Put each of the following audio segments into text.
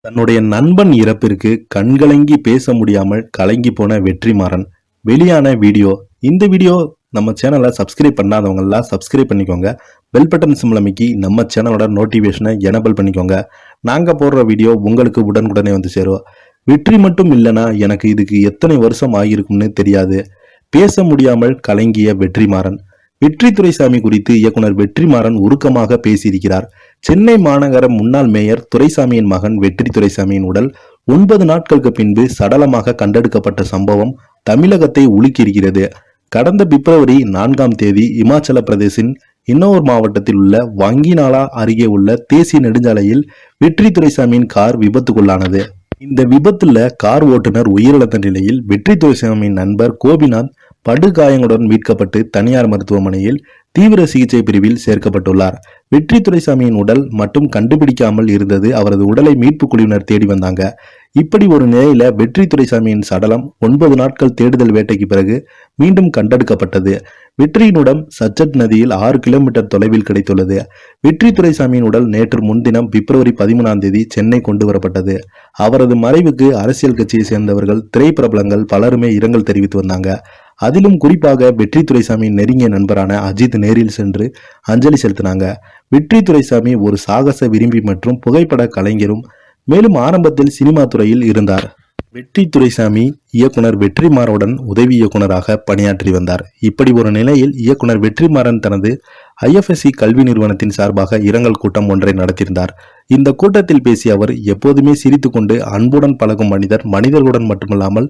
தன்னுடைய நண்பன் இறப்பிற்கு கண்கலங்கி பேச முடியாமல் கலங்கி போன வெற்றிமாறன் வெளியான வீடியோ. இந்த வீடியோ நம்ம சேனலை சப்ஸ்கிரைப் பண்ணாதவங்க எல்லாம் சப்ஸ்கிரைப் பண்ணிக்கோங்க. பெல் பட்டன் சிம்பிள் அமைக்கி நம்ம சேனலோட நோட்டிஃபிகேஷனை எனபிள் பண்ணிக்கோங்க. நாங்கள் போடுற வீடியோ உங்களுக்கு உடனுக்குடனே வந்து சேரும். வெற்றி மட்டும் இல்லைனா எனக்கு இதுக்கு எத்தனை வருஷம் ஆகியிருக்கும்னு தெரியாது. பேச முடியாமல் கலங்கிய வெற்றிமாறன். வெற்றி துரைசாமி குறித்து இயக்குனர் வெற்றிமாறன் உருக்கமாக பேசியிருக்கிறார். சென்னை மாநகர முன்னாள் மேயர் துரைசாமியின் மகன் வெற்றி துரைசாமியின் உடல் 9 நாட்களுக்கு பின்பு சடலமாக கண்டெடுக்கப்பட்ட சம்பவம் தமிழகத்தை உலுக்கியிருக்கிறது. கடந்த பிப்ரவரி 4ஆம் தேதி இமாச்சல பிரதேசின் இன்னொரு மாவட்டத்தில் உள்ள வங்கினாலா அருகே உள்ள தேசிய நெடுஞ்சாலையில் வெற்றி துரைசாமியின் கார் விபத்துக்குள்ளானது. இந்த விபத்துல கார் ஓட்டுநர் உயிரிழந்த நிலையில் வெற்றி துரைசாமியின் நண்பர் கோபிநாத் படுகாயங்களுடன் மீட்கப்பட்டு தனியார் மருத்துவமனையில் தீவிர சிகிச்சை பிரிவில் சேர்க்கப்பட்டுள்ளார். வெற்றி துரைசாமியின் உடல் மட்டும் கண்டுபிடிக்காமல் இருந்தது. அவரது உடலை மீட்பு குழுவினர் தேடி வந்தாங்க. இப்படி ஒரு நிலையில வெற்றி துரைசாமியின் சடலம் 9 நாட்கள் தேடுதல் வேட்டைக்கு பிறகு மீண்டும் கண்டெடுக்கப்பட்டது. வெற்றியின் உடல் சச்சட் நதியில் 6 கிலோமீட்டர் தொலைவில் கிடைத்துள்ளது. வெற்றி துரைசாமியின் உடல் நேற்று முன்தினம் பிப்ரவரி 13ஆம் தேதி சென்னை கொண்டு வரப்பட்டது. அவரது மறைவுக்கு அரசியல் கட்சியை சேர்ந்தவர்கள், திரைப்பிரபலங்கள் பலருமே இரங்கல் தெரிவித்து வந்தாங்க. அதிலும் குறிப்பாக வெற்றி துரைசாமியின் நெருங்கிய நண்பரான அஜித் நேரில் சென்று அஞ்சலி செலுத்தினாங்க. வெற்றி துரைசாமி ஒரு சாகச விரும்பி மற்றும் புகைப்பட கலைஞரும், மேலும் ஆரம்பத்தில் சினிமா துறையில் இருந்தார். வெற்றி துரைசாமி இயக்குனர் வெற்றிமாறனுடன் உதவி இயக்குனராக பணியாற்றி வந்தார். இப்படி ஒரு நிலையில் இயக்குனர் வெற்றிமாறன் தனது IFSC கல்வி நிறுவனத்தின் சார்பாக இரங்கல் கூட்டம் ஒன்றை நடத்தியிருந்தார். இந்த கூட்டத்தில் பேசிய அவர், எப்போதுமே சிரித்துக்கொண்டு அன்புடன் பழகும் மனிதர், மனிதர்களுடன் மட்டுமல்லாமல்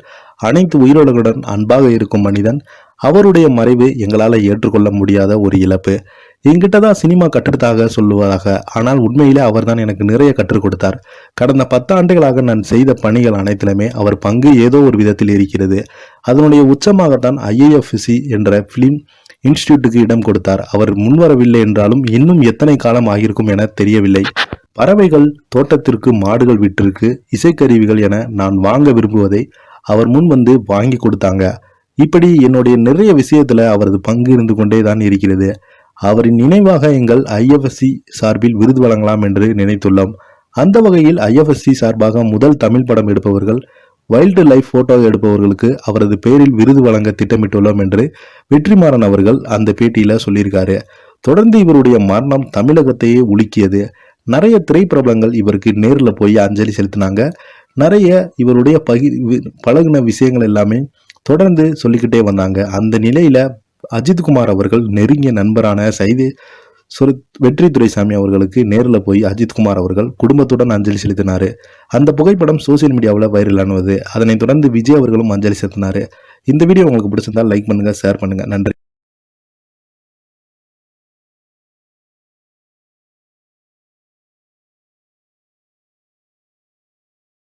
அனைத்து உயிரோடுகளுடன் அன்பாக இருக்கும் மனிதன். அவருடைய மறைவு எங்களால் ஏற்றுக்கொள்ள முடியாத ஒரு இழப்பு. என்கிட்ட தான் சினிமா கற்றுத்தாக சொல்லுவதாக, ஆனால் உண்மையிலே அவர்தான் எனக்கு நிறைய கற்றுக் கொடுத்தார். கடந்த 10 ஆண்டுகளாக நான் செய்த பணிகள் அனைத்திலுமே அவர் பங்கு ஏதோ ஒரு விதத்தில் இருக்கிறது. அதனுடைய உச்சமாகத்தான் IIFC என்ற பிலிம் இன்ஸ்டிடியூட்டுக்கு இடம் கொடுத்தார். அவர் முன்வரவில்லை என்றாலும் இன்னும் எத்தனை காலம் ஆகியிருக்கும் என தெரியவில்லை. பறவைகள், தோட்டத்திற்கு மாடுகள், வீட்டிற்கு இசைக்கருவிகள் என நான் வாங்க விரும்புவதை அவர் முன் வந்து வாங்கி கொடுத்தாங்க. இப்படி என்னுடைய நிறைய விஷயத்துல அவரது பங்கு இருந்து கொண்டே தான் இருக்கிறது. அவரின் நினைவாக எங்கள் IFSC சார்பில் விருது வழங்கலாம் என்று நினைத்துள்ளோம். அந்த வகையில் IFSC சார்பாக முதல் தமிழ் படம் எடுப்பவர்கள், வைல்டு லைஃப் போட்டோ எடுப்பவர்களுக்கு அவரது பெயரில் விருது வழங்க திட்டமிட்டுள்ளோம் என்று வெற்றிமாறன் அவர்கள் அந்த பேட்டியில சொல்லியிருக்காரு. தொடர்ந்து இவருடைய மரணம் தமிழகத்தையே உலுக்கியது. நிறைய திரைப்பிரபலங்கள் இவருக்கு நேரில் போய் அஞ்சலி செலுத்தினாங்க. நிறைய இவருடைய பழகின விஷயங்கள் எல்லாமே தொடர்ந்து சொல்லிக்கிட்டே வந்தாங்க. அந்த நிலையில அஜித்குமார் அவர்கள் நெருங்கிய நண்பரான வெற்றி துரைசாமி அவர்களுக்கு நேரில் போய் அஜித்குமார் அவர்கள் குடும்பத்துடன் அஞ்சலி செலுத்தினார். அந்த புகைப்படம் சோசியல் மீடியாவில் வைரலானது. அதனைத் தொடர்ந்து விஜய் அவர்களும் அஞ்சலி செலுத்தினார். இந்த வீடியோ உங்களுக்கு பிடிச்சிருந்தால் லைக் பண்ணுங்க, ஷேர் பண்ணுங்க. நன்றி.